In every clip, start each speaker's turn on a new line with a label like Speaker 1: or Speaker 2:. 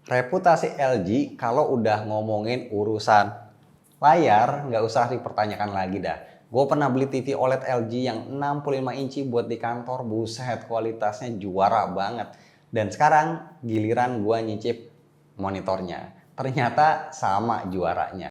Speaker 1: Reputasi LG kalau udah ngomongin urusan layar nggak usah dipertanyakan lagi dah. Gue pernah beli TV OLED LG yang 65 inci buat di kantor, buset kualitasnya juara banget. Dan sekarang giliran gue nyicip monitornya. Ternyata sama juaranya.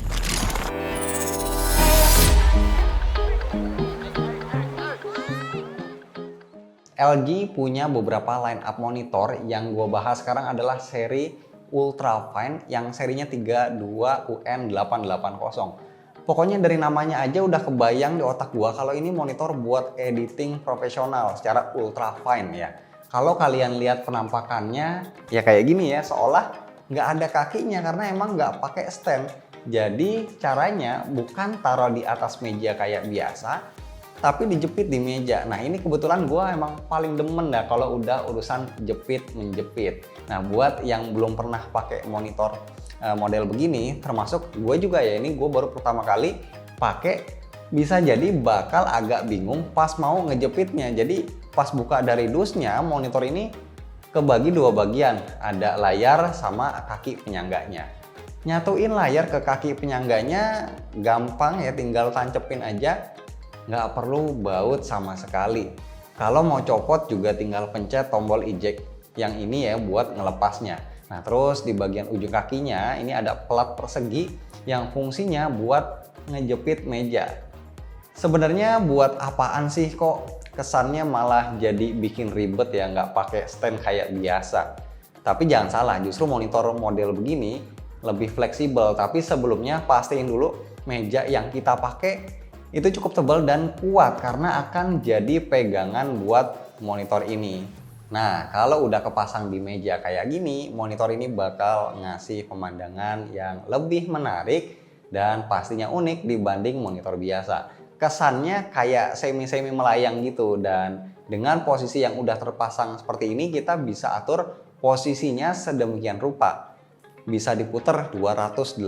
Speaker 1: LG punya beberapa line up monitor. Yang gue bahas sekarang adalah seri Ultrafine yang serinya 32UN880. Pokoknya dari namanya aja udah kebayang di otak gue kalau ini monitor buat editing profesional secara ultrafine ya. Kalau kalian lihat penampakannya ya kayak gini ya, seolah nggak ada kakinya karena emang nggak pakai stand. Jadi caranya bukan taruh di atas meja kayak biasa, tapi dijepit di meja. Nah ini kebetulan gue emang paling demen dah kalau udah urusan jepit menjepit. Nah buat yang belum pernah pakai monitor model begini, termasuk gue juga ya, ini gue baru pertama kali pakai, bisa jadi bakal agak bingung pas mau ngejepitnya. Jadi pas buka dari dusnya, monitor ini kebagi dua bagian, ada layar sama kaki penyangganya. Nyatuin layar ke kaki penyangganya gampang ya, tinggal tancepin aja. Nggak perlu baut sama sekali. Kalau mau copot juga tinggal pencet tombol eject yang ini ya buat ngelepasnya. Nah terus di bagian ujung kakinya ini ada plat persegi yang fungsinya buat ngejepit meja. Sebenarnya buat apaan sih kok kesannya malah jadi bikin ribet ya, nggak pakai stand kayak biasa. Tapi jangan salah, justru monitor model begini lebih fleksibel. Tapi sebelumnya pastiin dulu meja yang kita pakai itu cukup tebal dan kuat karena akan jadi pegangan buat monitor ini. Nah, kalau udah kepasang di meja kayak gini, monitor ini bakal ngasih pemandangan yang lebih menarik dan pastinya unik dibanding monitor biasa. Kesannya kayak semi-semi melayang gitu, dan dengan posisi yang udah terpasang seperti ini kita bisa atur posisinya sedemikian rupa. Bisa diputer 280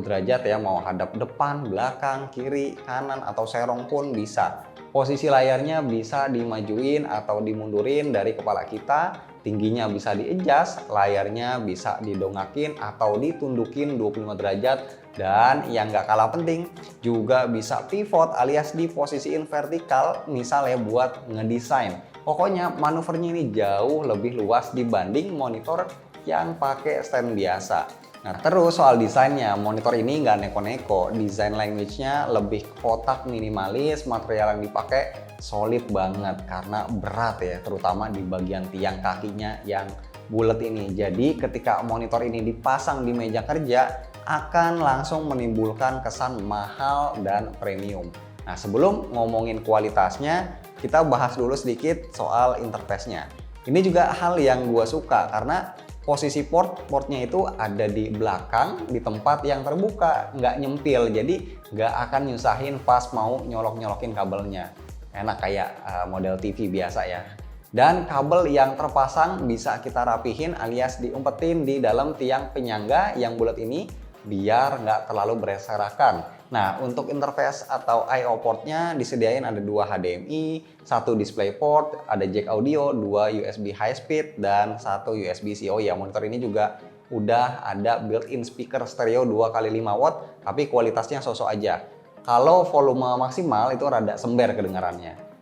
Speaker 1: derajat ya, mau hadap depan, belakang, kiri, kanan, atau serong pun bisa. Posisi layarnya bisa dimajuin atau dimundurin dari kepala kita, tingginya bisa di-adjust, layarnya bisa didongakin atau ditundukin 25 derajat, dan yang gak kalah penting juga bisa pivot alias diposisiin vertikal misalnya buat ngedesain. Pokoknya manuvernya ini jauh lebih luas dibanding monitor yang pakai stand biasa. Nah terus soal desainnya, monitor ini nggak neko-neko, desain language-nya lebih kotak minimalis, material yang dipakai solid banget karena berat ya, terutama di bagian tiang kakinya yang bulat ini. Jadi ketika monitor ini dipasang di meja kerja akan langsung menimbulkan kesan mahal dan premium. Nah sebelum ngomongin kualitasnya, kita bahas dulu sedikit soal interface-nya. Ini juga hal yang gue suka karena posisi portnya itu ada di belakang, di tempat yang terbuka, nggak nyempil, jadi nggak akan nyusahin pas mau nyolok-nyolokin kabelnya. Enak kayak model TV biasa ya. Dan kabel yang terpasang bisa kita rapihin alias diumpetin di dalam tiang penyangga yang bulat ini biar nggak terlalu berserakan. Nah untuk interface atau I/O portnya disediain ada 2 HDMI, 1 DisplayPort, ada jack audio, 2 USB high speed, dan 1 USB-C. Oh ya, monitor ini juga udah ada built-in speaker stereo 2x5 watt, tapi kualitasnya sosok aja. Kalau volume maksimal itu rada sember kedengarannya.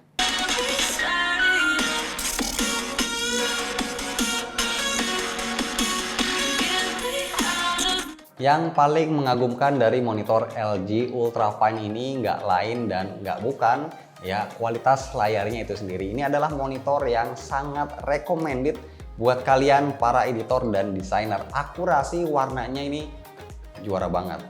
Speaker 1: Yang paling mengagumkan dari monitor LG Ultrafine ini nggak lain dan nggak bukan ya kualitas layarnya itu sendiri. Ini adalah monitor yang sangat recommended buat kalian para editor dan desainer. Akurasi warnanya ini juara banget.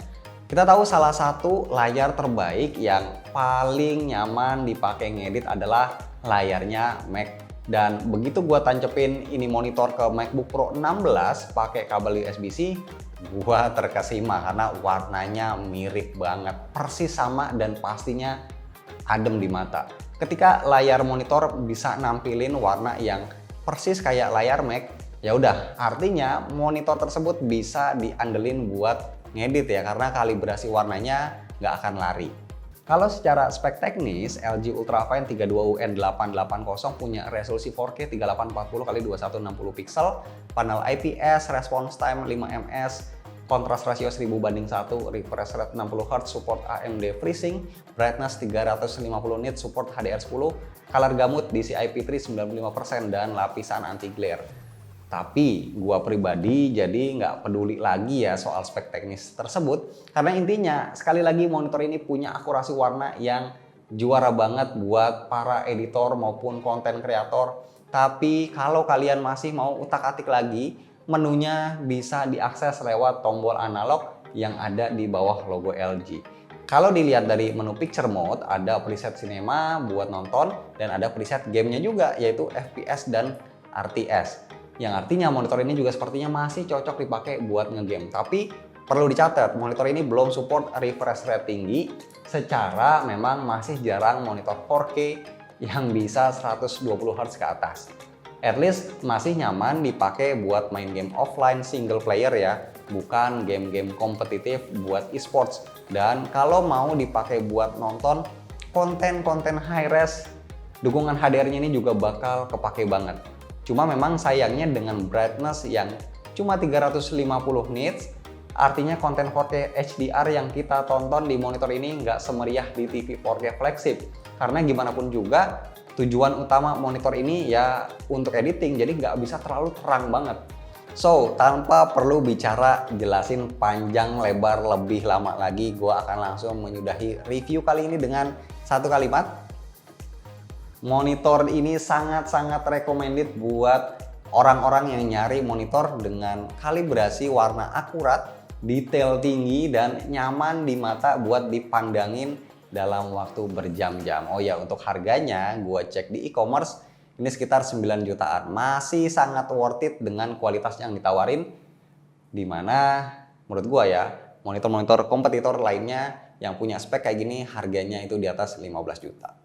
Speaker 1: Kita tahu salah satu layar terbaik yang paling nyaman dipakai ngedit adalah layarnya Mac. Dan begitu gua tancepin ini monitor ke MacBook Pro 16 pakai kabel USB-C, gua terkesima karena warnanya mirip banget, persis sama dan pastinya adem di mata. Ketika layar monitor bisa nampilin warna yang persis kayak layar Mac, ya udah artinya monitor tersebut bisa diandelin buat ngedit ya, karena kalibrasi warnanya nggak akan lari. Kalau secara spek teknis, LG Ultrafine 32UN880 punya resolusi 4K 3840x2160 pixel, panel IPS, response time 5ms, kontras rasio 1000:1, refresh rate 60Hz, support AMD FreeSync, brightness 350 nits, support HDR10, color gamut DCI-P3 95%, dan lapisan anti glare. Tapi gua pribadi jadi nggak peduli lagi ya soal spek teknis tersebut, karena intinya sekali lagi monitor ini punya akurasi warna yang juara banget buat para editor maupun konten kreator. Tapi kalau kalian masih mau utak-atik lagi, menunya bisa diakses lewat tombol analog yang ada di bawah logo LG. Kalau dilihat dari menu picture mode, ada preset cinema buat nonton dan ada preset gamenya juga, yaitu FPS dan RTS. Yang artinya monitor ini juga sepertinya masih cocok dipakai buat ngegame. Tapi perlu dicatat, monitor ini belum support refresh rate tinggi. Secara memang masih jarang monitor 4K yang bisa 120Hz ke atas. At least masih nyaman dipakai buat main game offline single player ya, bukan game-game kompetitif buat esports. Dan kalau mau dipakai buat nonton konten-konten high res, dukungan HDR-nya ini juga bakal kepake banget. Cuma memang sayangnya dengan brightness yang cuma 350 nits, artinya konten 4K HDR yang kita tonton di monitor ini nggak semeriah di TV 4K flagship. Karena gimana pun juga, tujuan utama monitor ini ya untuk editing, jadi nggak bisa terlalu terang banget. So, tanpa perlu bicara jelasin panjang lebar lebih lama lagi, gue akan langsung menyudahi review kali ini dengan satu kalimat. Monitor ini sangat-sangat recommended buat orang-orang yang nyari monitor dengan kalibrasi warna akurat, detail tinggi, dan nyaman di mata buat dipandangin dalam waktu berjam-jam. Oh ya, untuk harganya gue cek di e-commerce ini sekitar 9 jutaan. Masih sangat worth it dengan kualitas yang ditawarin, dimana menurut gue ya, monitor-monitor kompetitor lainnya yang punya spek kayak gini harganya itu di atas 15 juta.